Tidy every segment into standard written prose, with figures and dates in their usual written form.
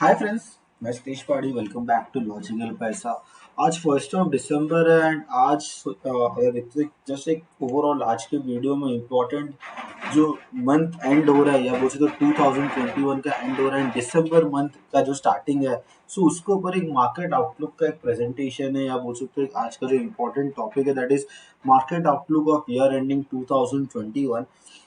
Hi friends, मैं सतीश पाड़ी। Welcome back to logical पैसा। आज 1 दिसंबर है एंड आज जस्ट एक ओवरऑल आज के वीडियो में इम्पोर्टेंट जो मंथ एंड हो रहा है या बोल सकते हो 2021 का एंड हो रहा है, दिसंबर मंथ का जो स्टार्टिंग है। सो उसके ऊपर एक मार्केट आउटलुक का एक प्रेजेंटेशन है या बोल सकते हो आज का जो इम्पोर्टेंट टॉपिक है that is market outlook of year ending 2021।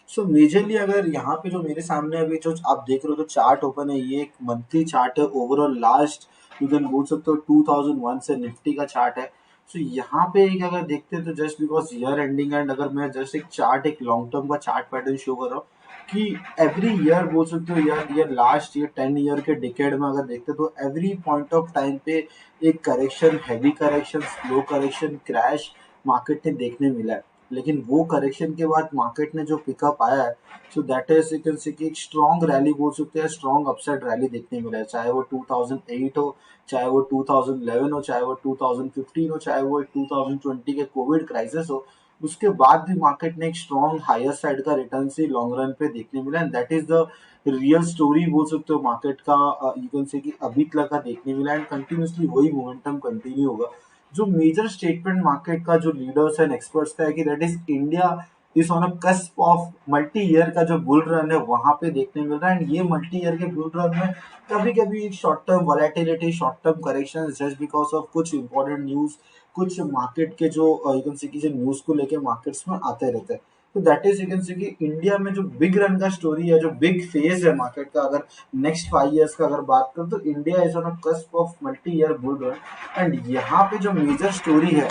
So majorly अगर यहाँ पे जो मेरे सामने अभी जो आप देख रहे हो तो चार्ट ओपन है, ये एक मंथली चार्ट है ओवरऑल लास्ट यू कैन बोल सकते हो 2001 से निफ्टी का चार्ट है। सो यहाँ पे एक अगर देखते हैं तो just because year ending and अगर मैं जस्ट एक चार्ट एक लॉन्ग टर्म का चार्ट पैटर्न शो कर रहा हूँ कि एवरी ईयर बोल सकते हो ईयर लास्ट ईयर 10 ईयर के डिकेड में अगर देखते हो तो एवरी पॉइंट ऑफ टाइम पे एक correction, heavy correction, slow correction, crash market ने देखने मिला है। लेकिन वो करेक्शन के बाद मार्केट ने जो पिकअप आया है so that is you can say कि एक स्ट्रॉन्ग रैली बोल सकते हैं, स्ट्रॉन्ग अपसाइड रैली देखने मिला है। चाहे वो 2008 हो, चाहे वो 2011 हो, चाहे वो 2015 हो, चाहे वो 2020 के कोविड क्राइसिस हो, उसके बाद भी मार्केट ने एक स्ट्रॉन्ग हायर साइड का रिटर्न से लॉन्ग रन पे देखने मिला and that is the real story बोल सकते हो मार्केट का। यू कैन से कि अभी तक का देखने मिला एंड कंटिन्यूसली वही मोमेंटम कंटिन्यू होगा। जो मेजर स्टेटमेंट मार्केट का जो लीडर्स एंड एक्सपर्ट्स का है कि that is India is on a cusp of multi year का जो बुल रन है वहां पे देखने मिल रहा है एंड ये मल्टी ईयर के बुल रन में कभी कभी एक short term volatility, short term correction just because of कुछ इंपॉर्टेंट न्यूज, कुछ मार्केट के जो यू कैन से कि जो न्यूज को लेके मार्केट्स में आते रहते हैं। तो that is you can say कि इंडिया में जो बिग रन का स्टोरी है, जो बिग फेज है मार्केट का, अगर नेक्स्ट 5 इयर्स का अगर बात करें तो India is on a cusp of multi year bull run and यहाँ पे जो मेजर स्टोरी है,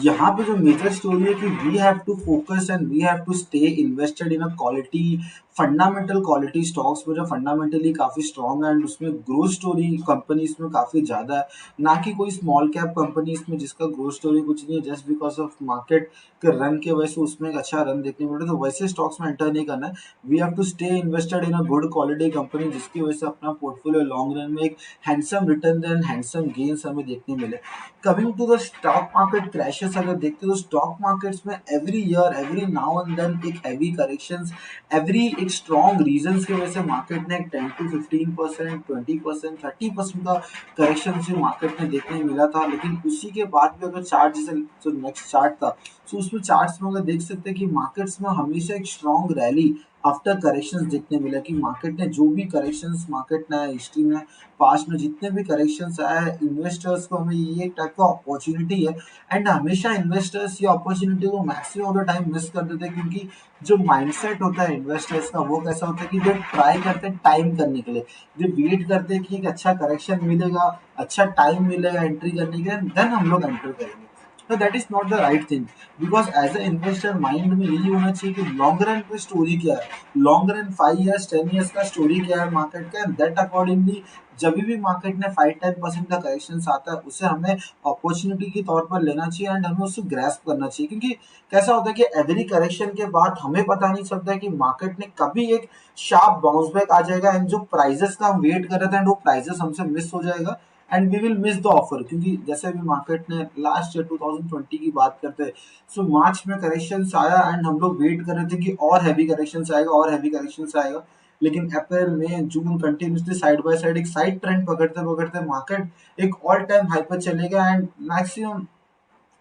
यहाँ पे जो मेजर स्टोरी है कि we have to focus and we have to stay invested in a quality, fundamental quality stocks में जो फंडामेंटली काफी स्ट्रॉन्ग है एंड उसमें ग्रोथ स्टोरी कंपनीज में काफी ज्यादा है। ना कि कोई स्मॉल कैप कंपनीज में जिसका ग्रोथ स्टोरी कुछ नहीं है, जस्ट बिकॉज ऑफ मार्केट के रन के वजह से उसमें एक अच्छा रन देखने मिल रहा है, तो वैसे स्टॉक्स में एंटर नहीं करना है। We have to stay invested in a good quality company जिसकी वजह से अपना पोर्टफोलियो लॉन्ग रन में एक handsome return and handsome gains हमें देखने मिले। Coming to the stock market crashes अगर देखते हो तो स्टॉक मार्केट्स में every year, every now and then एक हैवी करेक्शंस, एवरी एक स्ट्रॉन्ग रीजंस की वजह से मार्केट ने एक 10 to 15%, 20%, 30% का करेक्शन से मार्केट में देखने मिला था। लेकिन उसी के बाद भी अगर चार्ट जैसे जो नेक्स्ट चार्ट था तो उसमें चार्ट्स में अगर देख सकते हैं कि मार्केट्स में हमेशा एक स्ट्रॉन्ग रैली आफ्टर करेक्शंस देखने मिला कि मार्केट ने जो भी करेक्शंस मार्केट ने हिस्ट्री में पास्ट में जितने भी करेक्शंस आए हैं, इन्वेस्टर्स को हमें ये एक टाइप का अपॉर्चुनिटी है एंड हमेशा इन्वेस्टर्स ये अपॉर्चुनिटी को maximum of the time miss कर देते हैं क्योंकि जो माइंडसेट होता है इन्वेस्टर्स का वो कैसा होता है कि वो ट्राई करते हैं टाइम करने के लिए, जो वेट करते हैं कि एक अच्छा करेक्शन मिलेगा, अच्छा टाइम मिलेगा एंट्री करने के लिए, देन हम लोग एंटर करेंगे। तो that is not the right thing because as a investor mind में यही होना चाहिए कि लॉन्ग रन पे स्टोरी क्या है, लॉन्ग रन 5 इयर्स 10 इयर्स का स्टोरी क्या है मार्केट का, दैट अकॉर्डिंगली जब भी मार्केट ने 5-10% का करेक्शन आता है उसे हमें अपॉर्चुनिटी के तौर पर लेना चाहिए एंड हमें उससे ग्रैस्प करना चाहिए। क्योंकि कैसा होता है कि एवरी करेक्शन के बाद हमें पता नहीं चलता है कि मार्केट ने कभी एक शार्प बाउंस बैक आ जाएगा एंड जो प्राइजेस का हम वेट कर रहे थे एंड वो प्राइजेस हमसे मिस हो जाएगा and we will miss the offer. क्योंकि जैसे भी मार्केट ने लास्ट ईयर 2020 की बात करते हैं सो मार्च में करेक्शन आया एंड हम लोग वेट कर रहे थे कि और हैवी करेक्शन आएगा, और हैवी करेक्शन आएगा। लेकिन अप्रैल मई जून कंटिन्यूसली साइड बाय साइड एक साइड ट्रेंड पकड़ते पकड़ते मार्केट एक ऑल टाइम हाई पर चलेगा एंड मैक्सिमम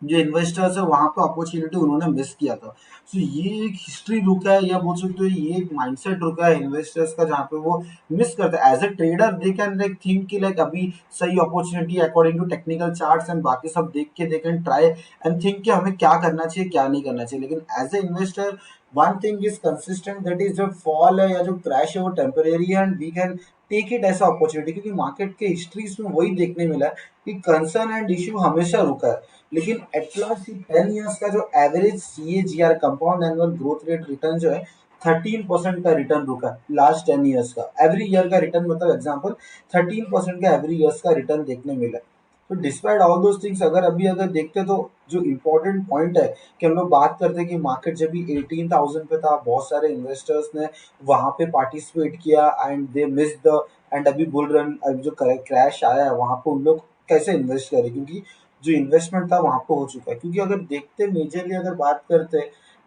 जो इन्वेस्टर्स है वहां पे अपॉर्चुनिटी उन्होंने मिस किया था। सो ये एक हिस्ट्री रुका है या बोल सकते हो ये एक माइंडसेट रुका है इन्वेस्टर्स का जहाँ पे वो मिस करते हैं। As a trader they can like think कि लाइक अभी सही opportunity according to technical charts and बाकी सब देख के they can try and think कि हमें क्या करना चाहिए क्या नहीं करना चाहिए। लेकिन as a investor one thing is consistent that is जो फॉल है या जो क्रैश है वो टेम्परेरी है and we can take it as opportunity. क्योंकि मार्केट के हिस्ट्रीज में वही देखने मिला है कि कंसर्न एंड इश्यू हमेशा रुका है। लेकिन एटलास 10 इयर्स का जो average CAGR compound annual growth rate return जो है 13% का रिटर्न रुका है लास्ट 10 इयर्स का। एवरी ईयर का रिटर्न मतलब एग्जाम्पल 13% का एवरी ईयर्स का रिटर्न देखने मिला है। तो डिस्पाइट ऑल दोज थिंग्स अगर देखते तो जो इम्पोर्टेंट पॉइंट है कि हम लोग बात करते हैं कि मार्केट जब भी 18,000 पे था बहुत सारे इन्वेस्टर्स ने वहां पे पार्टिसिपेट किया and they miss the end अभी बुल रन जो क्रैश आया है वहां पे उन लोग कैसे इन्वेस्ट करें क्योंकि जो इन्वेस्टमेंट था वहां पे हो चुका है। क्योंकि अगर देखते मेजरली अगर बात करते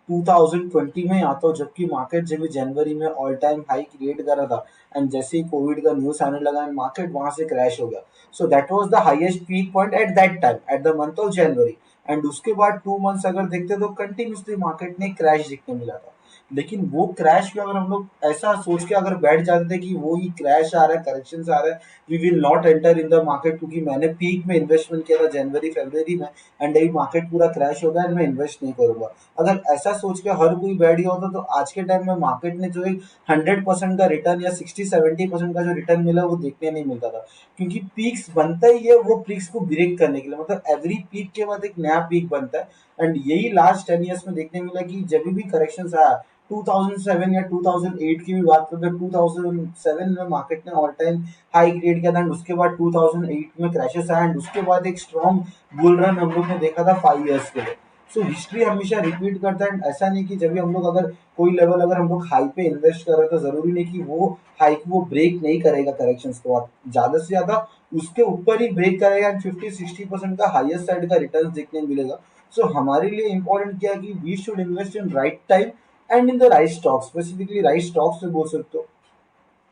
2020 में आता हूँ, जबकि मार्केट जब भी जनवरी में ऑल टाइम हाई क्रिएट कर रहा था, एंड जैसे ही कोविड का न्यूज आने लगा एंड मार्केट वहां से क्रैश हो गया. So that was the highest peak point at that time at the month of January. And उसके बाद 2 मंथ्स अगर देखते तो कंटिन्यूसली मार्केट में क्रैश दिखने मिला था. लेकिन वो क्रैश में अगर हम लोग ऐसा सोच के अगर बैठ जाते थे कि वो ही क्रैश आ रहा है, करेक्शन आ रहा है, we will not enter in the market, क्योंकि मैंने पीक में इन्वेस्टमेंट किया था जनवरी फरवरी में, एंड अभी मार्केट पूरा क्रैश हो गया एंड मैं इन्वेस्ट नहीं करूंगा. अगर ऐसा सोच के हर कोई बैठ गया होता तो आज के टाइम में मार्केट ने जो एक 100% का रिटर्न या 60-70% का जो रिटर्न मिला वो देखने नहीं मिलता था. क्योंकि पीक्स बनता ही है वो पीक्स को ब्रेक करने के लिए, मतलब एवरी पीक के बाद एक नया पीक बनता है. एंड यही लास्ट 10 years में देखने मिला कि जब भी करेक्शन आया 2007 या 2008 की भी बात करें तो 2007 में मार्केट ने ऑल टाइम हाई क्रिएट किया था, एंड उसके बाद 2008 में क्रैशेस आया, एंड उसके बाद एक स्ट्रॉन्ग बुल रन हम लोग ने देखा था 5 years के लिए. सो हिस्ट्री हमेशा रिपीट करता है, एंड ऐसा नहीं कि जब भी हम लोग अगर कोई लेवल अगर हम लोग हाई पे इन्वेस्ट कर रहे हैं तो जरूरी नहीं कि वो हाई को वो ब्रेक नहीं करेगा करेक्शन के बाद, ज्यादा से ज्यादा उसके ऊपर ही ब्रेक करेगा एंड 50-60% का हाईएस्ट साइड का रिटर्न देखने को मिलेगा. सो हमारे लिए इंपॉर्टेंट क्या है कि we should invest in right time and in the right stock, specifically right stock से बोल सकते हो.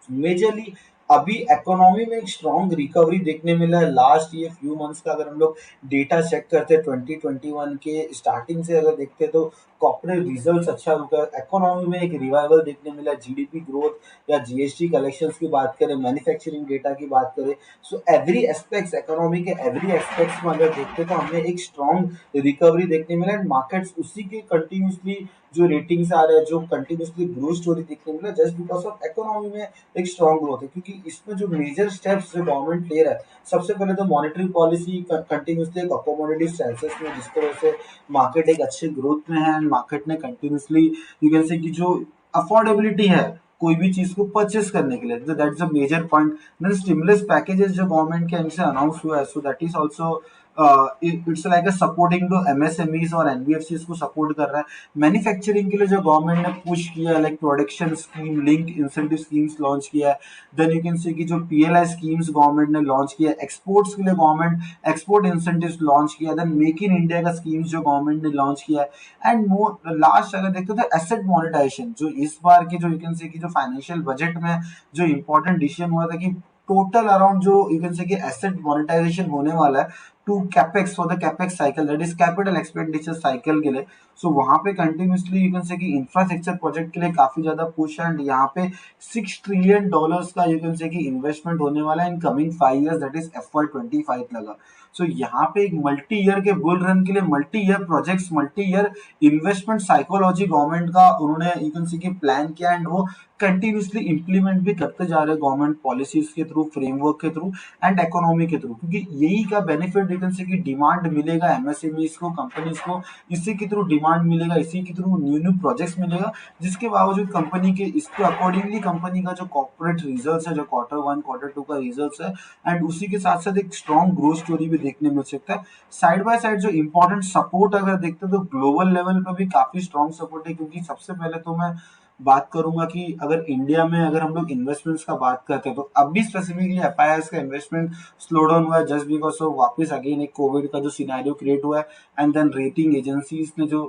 मेजरली अभी इकोनॉमी में एक स्ट्रॉन्ग रिकवरी देखने मिला है लास्ट ये फ्यू मंथ्स का. अगर हम लोग डेटा चेक करते हैं 2021 के स्टार्टिंग से अगर देखते हैं तो कॉर्पोरेट रिजल्ट्स अच्छा रुका, इकोनॉमी में एक रिवाइवल देखने मिला, जीडीपी ग्रोथ या जीएसटी कलेक्शंस की बात करें, मैन्युफैक्चरिंग डेटा की बात करें. सो एवरी एस्पेक्ट्स इकोनॉमी के एवरी एस्पेक्ट्स में अगर देखते हैं तो हमें एक स्ट्रॉन्ग रिकवरी देखने मिला, एंड मार्केट्स उसी के कंटिन्यूसली जो रेटिंग्स आ रहे हैं, जो कंटिन्यूसली ग्रो स्टोरी देखने मिला जस्ट बिकॉज ऑफ इकोनॉमी में एक स्ट्रॉन्ग ग्रोथ है. क्योंकि इसमें जो मेजर स्टेप्स जो गवर्नमेंट ले रहा है, सबसे पहले तो मॉनेटरी पॉलिसी कंटिन्यूसली एक अकोमोडेटिव सेंसस में, जिसकी वजह से मार्केट एक अच्छे ग्रोथ में है, एंड मार्केट ने कंटिन्यूसली यू कैन से कि जो अफोर्डेबिलिटी है कोई भी चीज को परचेस करने के लिए, that's a major point. Then stimulus packages जो गवर्नमेंट के एंड से अनाउंस हुआ है, so that is also it's like a supporting to MSMEs और एनबीएफसीज को सपोर्ट कर रहा है. मैन्युफैक्चरिंग के लिए जो गवर्नमेंट ने पुश किया है, like production scheme link incentive schemes launch किया है. देन यू कैन से कि जो पीएलआई स्कीम्स गवर्नमेंट ने लॉन्च किया है, एक्सपोर्ट्स के लिए गवर्नमेंट एक्सपोर्ट इंसेंटिव्स लॉन्च किया. देन मेक इन इंडिया का स्कीम्स जो गवर्नमेंट ने लॉन्च किया है. एंड मोर लास्ट अगर देखते हो तो एसेट मोनेटाइजेशन जो इस बार की जो यू कैन से कि जो फाइनेंशियल बजट में जो इंपॉर्टेंट डिसीजन हुआ था कि टोटल अराउंड जो यू कैन से कि एसेट मोनेटाइजेशन होने वाला है to capex for the capex cycle, that is capital expenditure cycle के लिए. सो वहां पे कंटिन्यूसली यू कैन से कि इंफ्रास्ट्रक्चर प्रोजेक्ट के लिए काफी ज्यादा पुश है, एंड यहाँ पे $6 ट्रिलियन का यू कैन से कि इन्वेस्टमेंट होने वाला है in coming 5 years, that is FY 25 लगा. सो यहाँ पे एक मल्टी ईयर के बुल रन के लिए multi year projects, multi year investment psychology government का उन्होंने यू कैन से कि प्लान किया, एंड वो कंटिन्यूसली इंप्लीमेंट भी करते जा रहे हैं गवर्नमेंट पॉलिसीज के थ्रू, फ्रेमवर्क के थ्रू एंड इकोनॉमी के थ्रू. क्योंकि यही का बेनिफिट यू कैन से कि डिमांड मिलेगा एमएसएमईज को, कंपनीज को, इसी के थ्रू डिमांड मिलेगा, इसी के थ्रू न्यू न्यू प्रोजेक्ट्स मिलेगा, जिसके बावजूद कंपनी के इसके अकॉर्डिंगली कंपनी का जो कॉर्पोरेट रिजल्ट्स है, जो Q1 Q2 का रिजल्ट्स है, एंड उसी के साथ साथ एक स्ट्रॉन्ग ग्रोथ स्टोरी भी देखने मिल सकता है. साइड बाय साइड जो इंपॉर्टेंट सपोर्ट अगर देखते हैं तो ग्लोबल लेवल पर भी काफी स्ट्रॉन्ग सपोर्ट है. क्योंकि सबसे पहले तो मैं बात करूंगा कि अगर इंडिया में अगर हम लोग इन्वेस्टमेंट्स का बात करते हैं तो अभी स्पेसिफिकली एफआईआईएस का इन्वेस्टमेंट स्लो डाउन हुआ है जस्ट बिकॉज ऑफ वापस अगेन एक कोविड का जो सिनेरियो क्रिएट हुआ है, एंड देन रेटिंग एजेंसीज ने जो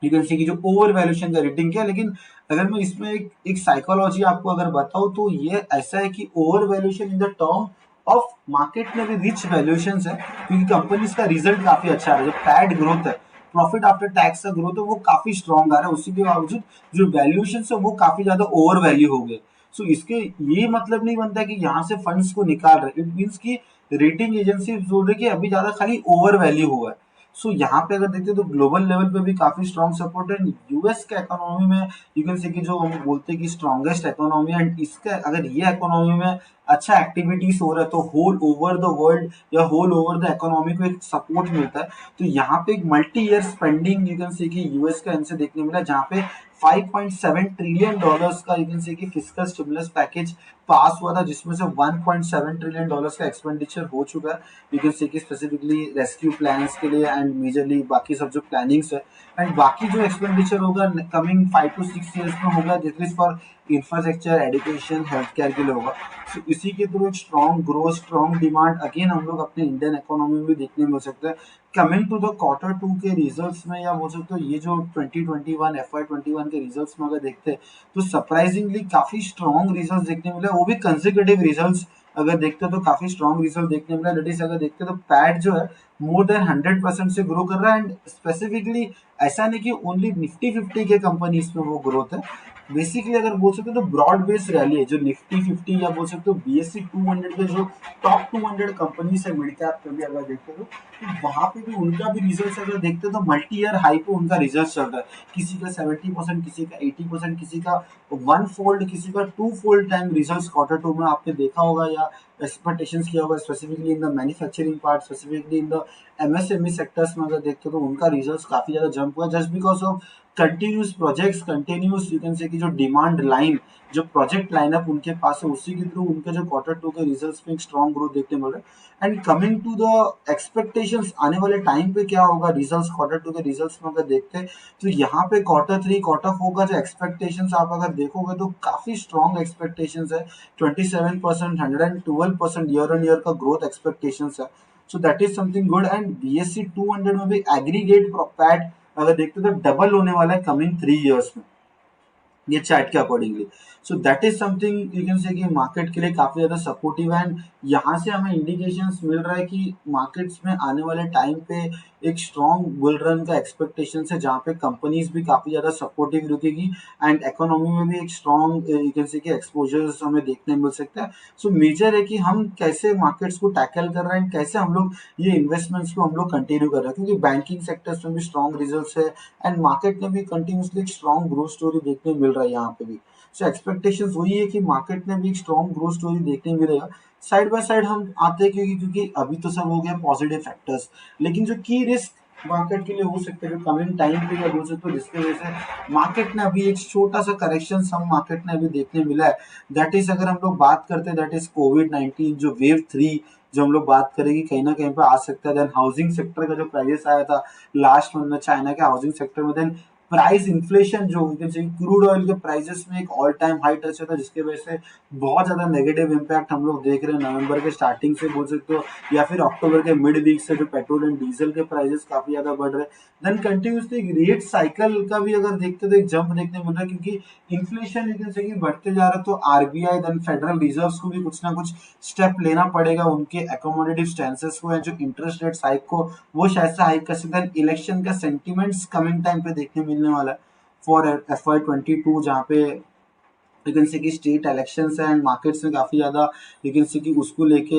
यू कैन सी की जो ओवर वैल्यूएशन का रेटिंग किया. लेकिन अगर मैं इसमें एक साइकोलॉजी आपको अगर बताऊं तो ये ऐसा है कि over valuation in the term of market में भी रिच वैल्यूएशन है, क्योंकि कंपनीज का रिजल्ट काफी अच्छा आ रहा है, जो पैड ग्रोथ है, प्रॉफिट आफ्टर टैक्स का ग्रोथ है, वो काफी स्ट्रॉन्ग आ रहा है. उसी के बावजूद जो वैल्यूएशन है वो काफी ज्यादा ओवर वैल्यू हो गए. सो इसके ये मतलब नहीं बनता कि यहाँ से फंड्स को निकाल रहे, इट मीन्स की रेटिंग एजेंसी बोल रही है कि अभी ज्यादा खाली ओवर वैल्यू हुआ है. सो यहाँ पे अगर देखते हैं तो ग्लोबल लेवल पे भी काफी स्ट्रॉन्ग सपोर्ट है. यूएस के इकोनॉमी में यू कैन से कि जो हम बोलते हैं कि स्ट्रॉन्गेस्ट इकोनॉमी, एंड इसका अगर ये इकोनॉमी में अच्छा एक्टिविटीज हो रहा है तो होल ओवर द वर्ल्ड या होल ओवर द इकोनॉमी को एक सपोर्ट मिलता है. तो यहाँ पे एक multi year spending you can say कि यूएस का इनसे देखने मिला, जहाँ पे $5.7 ट्रिलियन का यू कैन से कि फिस्कल स्टिमुलस पैकेज पास हुआ था, जिसमें से $1.7 ट्रिलियन का एक्सपेंडिचर हो चुका है। यू कैन से कि स्पेसिफिकली रेस्क्यू प्लान्स के लिए एंड मेजरली बाकी सब जो प्लानिंग्स है, एंड बाकी जो एक्सपेंडिचर होगा कमिंग 5 to 6 years में होगा, this is for infrastructure, education, health care के लिए होगा। सो इसी के थ्रू एक strong growth, strong demand again हम लोग अपने इंडियन इकोनॉमी में भी देखने मिल सकता है। कमिंग टू द Q2 के रिजल्ट्स में, या बोल सकते हो ये जो 2021 FY21 के रिजल्ट्स में अगर देखते हैं, तो सरप्राइजिंगली काफी स्ट्रॉन्ग रिजल्ट्स देखने मिले, वो भी कंसेक्यूटिव रिजल्ट्स अगर देखते हो तो काफी स्ट्रॉन्ग रिजल्ट देखने मिला। दैट इज अगर देखते हो तो पैट जो है मोर देन 100% से ग्रो कर रहा है, एंड स्पेसिफिकली ऐसा नहीं कि ओनली निफ्टी 50 के कंपनीज में वो ग्रोथ है। बेसिकली अगर बोल सकते हो तो ब्रॉड बेस्ड रैली है, जो निफ्टी 50 या बोल सकते हो BSE 200 के जो टॉप 200 कंपनीज है मिड कैप पे भी अगर देखते हो तो वहां पे भी उनका भी रिजल्ट अगर देखते हो तो मल्टी ईयर हाई पे उनका रिजल्ट चल रहा है। किसी का 70%, किसी का 80%, किसी का 1 फोल्ड, किसी का 2 फोल्ड टाइम रिजल्ट Q2 में आपने देखा होगा या एक्सपेक्टेशंस किया होगा। Specifically in the manufacturing part, specifically in the MSME sectors में अगर देखते हो तो उनका रिजल्ट काफी ज्यादा जंप हुआ, just because of continuous projects, continuous you can say कि जो डिमांड लाइन, जो प्रोजेक्ट लाइनअप उनके पास है, उसी के थ्रू उनके जो Q2 के रिजल्ट्स में एक स्ट्रॉन्ग ग्रोथ देखने मिल रहा है। And coming to the expectations, आने वाले टाइम पे क्या होगा रिजल्ट्स, Q2 के रिजल्ट्स में अगर देखते हैं तो यहाँ पे Q3 Q4 का जो एक्सपेक्टेशंस आप अगर देखोगे तो काफी स्ट्रॉन्ग एक्सपेक्टेशंस है। 27%, 112% ईयर ऑन ईयर का ग्रोथ एक्सपेक्टेशंस है। So that is something good. And BSE 200 में भी एग्रीगेट पैट अगर देखते हो तो डबल होने वाला है कमिंग 3 years में, ये चैट के accordingly. So that is something you can say कि मार्केट के लिए काफी ज्यादा सपोर्टिव है, एंड यहाँ से हमें इंडिकेशंस मिल रहा है कि मार्केट्स में आने वाले टाइम पे एक स्ट्रॉन्ग बुल रन का एक्सपेक्टेशन है, जहाँ पे कंपनीज भी काफी ज्यादा सपोर्टिव रुकेगी, एंड इकोनॉमी में भी एक स्ट्रॉन्ग यू कैन से कि एक्सपोजर्स हमें देखने मिल सकता है। सो मेजर है कि हम कैसे मार्केट्स को टैकल कर रहे हैं, कैसे हम लोग ये इन्वेस्टमेंट्स को हम लोग कंटिन्यू कर रहे हैं, क्योंकि बैंकिंग सेक्टर्स में भी स्ट्रॉन्ग रिजल्ट्स है, एंड मार्केट में भी कंटिन्यूसली एक स्ट्रॉन्ग ग्रोथ स्टोरी देखने मिल रहा है यहाँ पे भी। सो एक्सपेक्टेशंस वही है कि मार्केट में भी एक स्ट्रॉन्ग ग्रोथ स्टोरी देखने मिलेगा। साइड बाय साइड हम आते हैं, क्योंकि क्योंकि अभी तो सब हो गया पॉजिटिव फैक्टर्स, लेकिन जो की रिस्क मार्केट के लिए हो सकते हैं जो कमिंग टाइम पे, या बोल सकते हो जिसकी वजह से मार्केट ने अभी एक छोटा सा करेक्शन हम मार्केट ने अभी देखने मिला है, दैट इज अगर हम लोग बात करते हैं, दैट इज कोविड-19 जो वेव 3, जो हम लोग बात करेंगे कहीं ना कहीं पे आ सकता है। देन हाउसिंग सेक्टर का जो क्राइसिस आया था लास्ट मंथ में चाइना के हाउसिंग सेक्टर में, देन प्राइस इन्फ्लेशन, जो क्रूड ऑयल के प्राइसेस में एक ऑल टाइम हाई टच होता है, जिसकी वजह से बहुत ज्यादा नेगेटिव इम्पैक्ट हम लोग देख रहे हैं नवंबर के स्टार्टिंग से बोल सकते हो, या फिर अक्टूबर के मिड वीक से जो पेट्रोल एंड डीजल के प्राइसेस काफी ज्यादा बढ़ रहे हैं। देन कंटिन्यूसली रेट साइकिल का भी अगर देखते तो एक जंप देखने मिल रहा है, क्योंकि इन्फ्लेशन यू कैन से कि बढ़ते जा रहा है, तो आरबीआई देन फेडरल रिजर्व को भी कुछ ना कुछ स्टेप लेना पड़ेगा उनके अकोमोडेटिव स्टेंसेस को, या जो इंटरेस्ट रेट हाइक को वो शायद से हाइक कर सकते हैं। इलेक्शन का सेंटिमेंट्स कमिंग टाइम पे देखने मिलने वाला है फॉर FY22, जहाँ पे यू कैन से कि स्टेट इलेक्शंस है, एंड मार्केट्स में काफी ज्यादा यू कैन से कि उसको लेके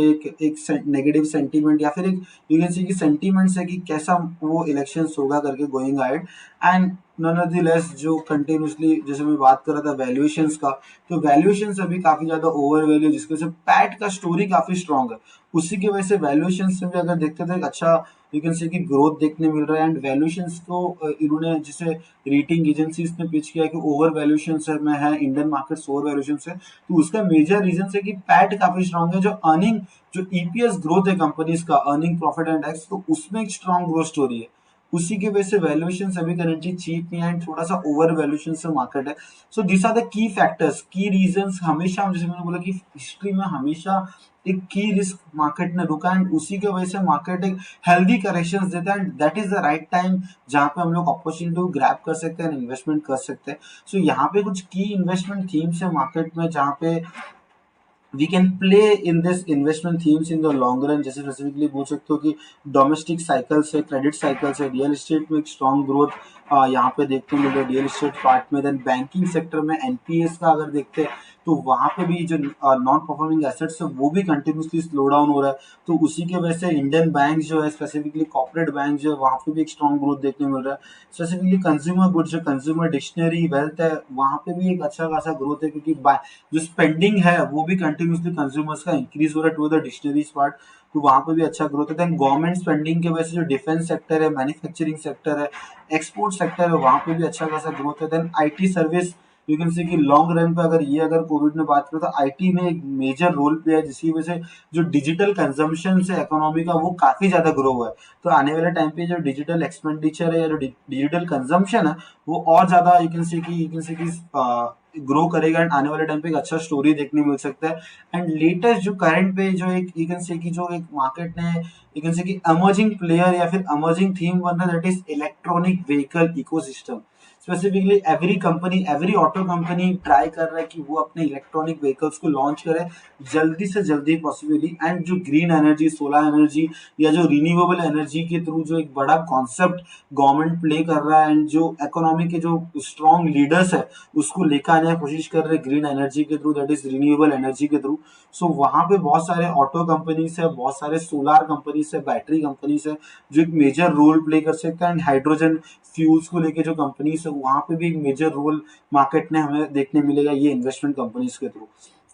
एक नेगेटिव सेंटीमेंट, या फिर एक यू कैन से कि सेंटीमेंट्स है कि कैसा वो इलेक्शंस होगा करके गोइंग अहेड। एंड नॉनदलेस जो कंटिन्यूसली जैसे मैं बात कर रहा था वैल्यूएशंस का, तो वैल्यूएशंस अभी काफी ज्यादा ओवर वैल्यू, जिसकी वजह से पैट का स्टोरी काफी स्ट्रॉन्ग है, उसी की वजह से वैल्यूएशंस में भी अगर देखते थे एक अच्छा यू कैन से कि ग्रोथ देखने मिल रहा है। एंड वैल्यूएशंस को इन्होंने जिसे रेटिंग एजेंसीज ने पिच किया कि ओवर वैल्यूएशन में है इंडियन मार्केट्स, ओवर वैल्यूएशन है, तो उसका मेजर रीजन है कि पैट काफी स्ट्रॉन्ग है, जो अर्निंग, जो ईपीएस ग्रोथ है कंपनीज का, अर्निंग प्रॉफिट एंड टैक्स, तो उसमें एक स्ट्रॉन्ग ग्रोथ स्टोरी है, उसी की वजह से वैल्यूएशन अभी करेंटली चीप नहीं है, एंड थोड़ा सा ओवर वैल्यूएशन से मार्केट है। So this are the key factors, key reasons. हमेशा जैसे मैंने बोला कि हिस्ट्री में हमेशा एक की रिस्क मार्केट ने रुका, एंड उसी की वजह से मार्केट एक हेल्दी करेक्शंस देता है, and that is the right time जहां पे हम लोग अपॉर्चुनिटी को ग्रैब कर सकते हैं, इन्वेस्टमेंट कर सकते हैं। सो यहाँ पे कुछ की इन्वेस्टमेंट थीम्स है मार्केट में, जहाँ पे we can play in this investment themes in the long run. जैसे स्पेसिफिकली बोल सकते हो कि डोमेस्टिक साइकिल्स है, क्रेडिट साइकिल्स है, रियल एस्टेट में एक स्ट्रॉन्ग ग्रोथ यहाँ पे देखते मिल रहा है रियल एस्टेट पार्ट में। देन बैंकिंग सेक्टर में एनपीएस का अगर देखते हैं तो वहां पे भी जो नॉन परफॉर्मिंग एसेट्स है वो भी कंटिन्यूसली स्लो डाउन हो रहा है, तो उसी के वजह से इंडियन बैंक जो है, स्पेसिफिकली कॉर्पोरेट बैंक जो है, वहां पे भी एक स्ट्रॉन्ग ग्रोथ देखने मिल रहा है। स्पेसिफिकली कंज्यूमर गुड्स, जो कंज्यूमर डिक्शनरी वेल्थ है, वहां पे भी एक अच्छा खासा ग्रोथ है, क्योंकि जो स्पेंडिंग है वो भी कंटिन्यूसली कंज्यूमर्स का इंक्रीज हो रहा है टू द डिक्शनरीज पार्ट, तो वहां पे भी अच्छा ग्रोथ है। देन गवर्नमेंट स्पेंडिंग की वजह से जो डिफेंस सेक्टर है, मैन्युफैक्चरिंग सेक्टर है, एक्सपोर्ट सेक्टर है, वहां पे भी अच्छा खासा ग्रोथ है। Then IT service you can say कि लॉन्ग रन पे अगर कोविड में बात करें तो आईटी ने एक मेजर रोल प्ले है, जिसकी वजह से जो डिजिटल कंजम्पशन है इकोनॉमी का वो काफी ज्यादा ग्रो हुआ है। तो आने वाले टाइम पे जो डिजिटल एक्सपेंडिचर है या जो डिजिटल कंजम्पशन है वो और ज्यादा यू कैन से कि ग्रो करेगा एंड आने वाले टाइम पे एक अच्छा स्टोरी देखने मिल सकता है। एंड लेटेस्ट जो करंट पे जो एक यू कैन से कि जो एक मार्केट ने यू कैन से कि अमर्जिंग प्लेयर या फिर अमर्जिंग थीम बन रहा है, that is electronic vehicle ecosystem. Specifically every auto company try कर रहा है कि वो अपने इलेक्ट्रॉनिक व्हीकल्स को लॉन्च करे जल्दी से जल्दी पॉसिबली। एंड जो ग्रीन एनर्जी, सोलर एनर्जी या जो रिन्यूएबल एनर्जी के थ्रू जो एक बड़ा कॉन्सेप्ट गवर्नमेंट प्ले कर रहा है एंड जो इकोनॉमी के जो स्ट्रॉन्ग लीडर्स है उसको लेकर आने की कोशिश कर रहे हैं ग्रीन एनर्जी के through, that is renewable energy के थ्रू। सो वहां पे बहुत सारे ऑटो कंपनीज है, बहुत सारे सोलार कंपनीज है, बैटरी कंपनीज है जो एक मेजर रोल प्ले कर सकता है। एंड हाइड्रोजन फ्यूल्स को लेके जो कंपनीज है वहां पे भी एक मेजर रोल मार्केट ने हमें देखने मिलेगा ये इन्वेस्टमेंट कंपनीज के थ्रू।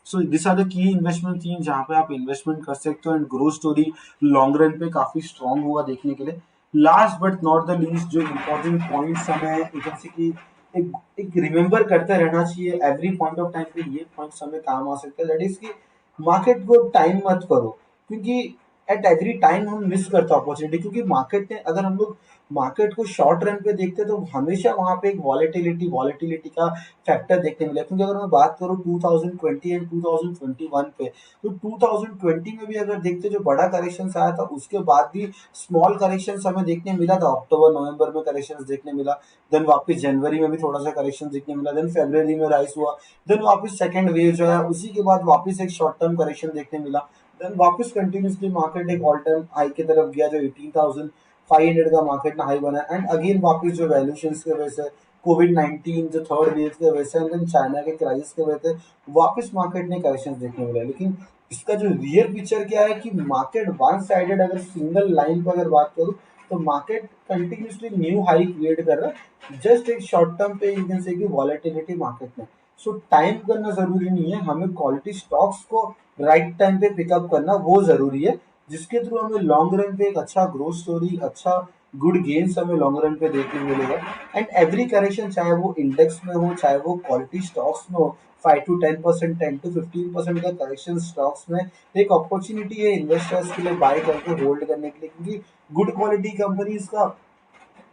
So this are the key investment theme जहाँ पे आप इन्वेस्टमेंट कर सकते हो and growth story long run पे काफी स्ट्रांग होगा देखने के लिए। Last but not the least जो इम्पोर्टेंट पॉइंट्स हमें यू कैन से कि एक एक रिमेम्बर करते रहना चाहिए एवरी पॉइंट ऑफ टाइम पे, ये पॉइंट्स हमें काम आ सकता है, दैट इज कि मार्केट को टाइम मत करो, क्योंकि एट एवरी टाइम हम मिस करते हैं अपॉर्चुनिटी। क्योंकि मार्केट ने अगर हम लोग मार्केट को शॉर्ट रन पे देखते हैं तो हमेशा वहां पे एक वॉलेटिलिटी का फैक्टर देखने मिला। क्योंकि अगर मैं बात करूँ 2020 एंड 2021 पे, तो 2020 में भी अगर देखते जो बड़ा करेक्शन आया था उसके बाद भी स्मॉल करेक्शन हमें देखने मिला था, अक्टूबर नवंबर में करेक्शन देखने मिला, देन वापस जनवरी में भी थोड़ा सा करेक्शन देखने मिला, देन फरवरी में राइस हुआ, देन वापस सेकंड वेव जो है उसी के बाद वापस एक शॉर्ट टर्म करेक्शन देखने मिला, देन वापस कंटिन्यूसली मार्केट एक ऑल टाइम हाई की तरफ गया जो 18,500 का मार्केट ना हाई बना। एंड अगेन वापस जो वैल्यूएशन की वजह से कोविड 19 जो थर्ड वेव की वजह से एंड देन चाइना के क्राइसिस की वजह से वापस मार्केट ने करेक्शन देखने मिला। लेकिन इसका जो रियल पिक्चर क्या है कि मार्केट वन साइडेड, अगर सिंगल लाइन पर अगर बात करूँ तो market continuously new high create कर रहा है जस्ट एक शॉर्ट टर्म पे यू कैन से कि वॉलेटिलिटी मार्केट में। सो टाइम करना जरूरी नहीं है, हमें क्वालिटी स्टॉक्स को राइट टाइम पे पिकअप करना वो जरूरी है, जिसके थ्रू हमें लॉन्ग रन पे एक अच्छा ग्रोथ स्टोरी, अच्छा गुड गेन्स हमें लॉन्ग रन पे देखने मिलेगा। एंड एवरी करेक्शन चाहे वो इंडेक्स में हो चाहे वो क्वालिटी स्टॉक्स में हो, 5 to 10%, 10 to 15% का करेक्शन स्टॉक्स में एक अपॉर्चुनिटी है इन्वेस्टर्स के लिए बाय करके होल्ड करने के लिए। क्योंकि गुड क्वालिटी कंपनीज का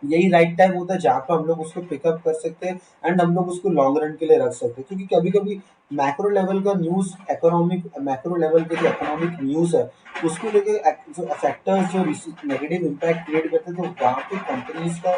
यही राइट टाइम होता है जहाँ पे हम लोग उसको पिकअप कर सकते हैं एंड हम लोग उसको लॉन्ग रन के लिए रख सकते हैं। क्योंकि कभी कभी मैक्रो लेवल का न्यूज, मैक्रो लेवल के जो इकोनॉमिक न्यूज है उसको लेके जो फैक्टर्स जो नेगेटिव इम्पैक्ट क्रिएट करते हैं, तो वहाँ पे कंपनीज का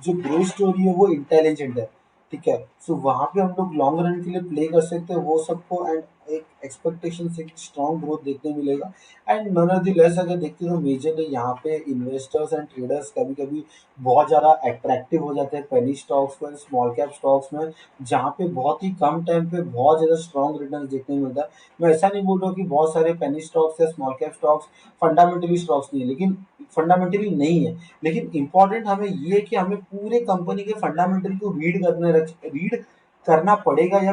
जो ग्रोथ स्टोरी है वो इंटेलिजेंट है, ठीक है। सो वहाँ पे हम लोग लॉन्ग रन के लिए प्ले कर सकते हैं वो सबको एंड एक एक्सपेक्टेशन से स्ट्रॉन्ग ग्रोथ देखने मिलेगा। And none of the less अगर देखते हो मेजरली यहाँ पे इन्वेस्टर्स एंड ट्रेडर्स कभी कभी बहुत ज़्यादा अट्रैक्टिव हो जाते हैं पेनी स्टॉक्स में, स्मॉल कैप स्टॉक्स में, जहाँ पे बहुत ही कम टाइम पे बहुत ज़्यादा स्ट्रॉन्ग रिटर्न देखने को मिलता है। मैं ऐसा नहीं बोल रहा हूँ कि बहुत सारे पेनी स्टॉक्स या small cap stocks fundamentally stocks नहीं है, लेकिन फंडामेंटली नहीं है, लेकिन इंपॉर्टेंट हमें ये है कि हमें पूरे कंपनी के फंडामेंटल को रीड करना पड़ेगा या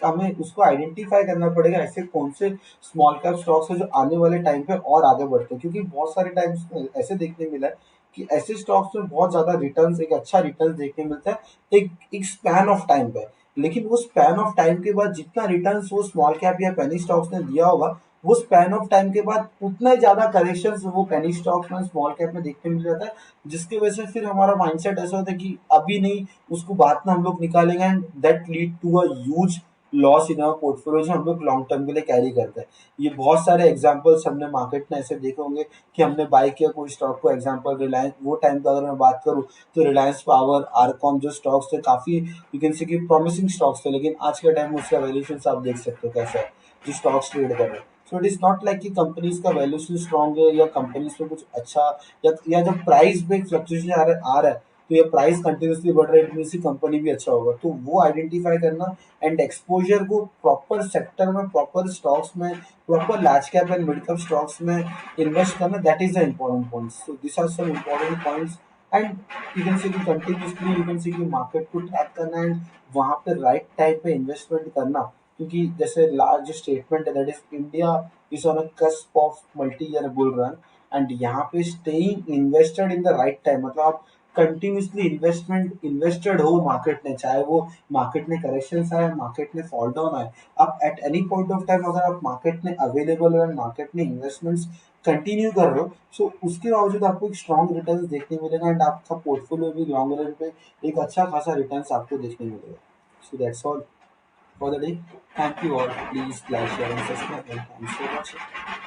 हमें उसको आइडेंटिफाई करना पड़ेगा ऐसे कौन से स्मॉल कैप स्टॉक्स है जो आने वाले टाइम पे और आगे बढ़ते हैं। क्योंकि बहुत सारे टाइम्स ऐसे देखने मिला है कि ऐसे स्टॉक्स में बहुत ज्यादा रिटर्न्स, एक अच्छा रिटर्न देखने मिलता है एक स्पैन ऑफ टाइम पे, लेकिन वो स्पैन ऑफ टाइम के बाद जितना रिटर्न्स वो स्मॉल कैप या पेनी स्टॉक्स ने दिया होगा वो स्पैन ऑफ टाइम के बाद उतना ही ज्यादा करेक्शन वो पेनी स्टॉक्स में स्मॉल कैप में देखने मिल जाता है, जिसकी वजह से फिर हमारा माइंडसेट ऐसा होता है कि अभी नहीं उसको बाद में हम लोग निकालेंगे and that lead to a huge loss in our portfolio जो हम लोग लॉन्ग टर्म के लिए कैरी करते हैं। ये बहुत सारे एग्जांपल्स हमने मार्केट में ऐसे देखे होंगे कि हमने बाय किया कोई स्टॉक को, एग्जांपल रिलायंस, वो टाइम का अगर मैं बात करूं तो रिलायंस पावर, आरकॉम जो स्टॉक्स थे काफी यू कैन से कि प्रॉमिसिंग स्टॉक्स थे, लेकिन आज के टाइम में उसका वैल्यूएशन आप देख सकते हो कैसा है जो स्टॉक्स ट्रेड कर रहे हैं। So it is not like कि कंपनीज का वैल्यूएशन स्ट्रॉन्ग है या कंपनीज में कुछ अच्छा या जब प्राइस में फ्लक्चुएशन आ रहा है तो ये प्राइस कंटिन्यूसली बढ़ रहा है, इट मीन्स कंपनी भी अच्छा होगा। तो वो आइडेंटिफाई करना एंड एक्सपोजर को प्रॉपर सेक्टर में, प्रॉपर स्टॉक्स में, proper large cap and mid cap stocks में इन्वेस्ट करना, that is the important points. So this are some important points and you can say कि कंटिन्यूसली यू कैन से कि market को track करना and वहां पे right time पे investment करना। क्योंकि जैसे लार्ज स्टेटमेंट है that is India is on a cusp of multi year bull run and यहाँ पे staying invested in the right time, मतलब आप कंटिन्यूसली इन्वेस्टेड हो मार्केट ने, चाहे वो मार्केट में करेक्शन आए, मार्केट में फॉल डाउन आए, आप at any point of time अगर आप मार्केट में अवेलेबल हो, मार्केट में इन्वेस्टमेंट्स कंटिन्यू कर रहे हो, सो उसके बावजूद आपको एक स्ट्रॉन्ग रिटर्न देखने मिलेगा एंड आपका पोर्टफोलियो भी लॉन्ग रन पे एक अच्छा खासा रिटर्न आपको देखने मिलेगा. So that's all for the day. Thank you all. Please like, share, and subscribe. And thanks for watching.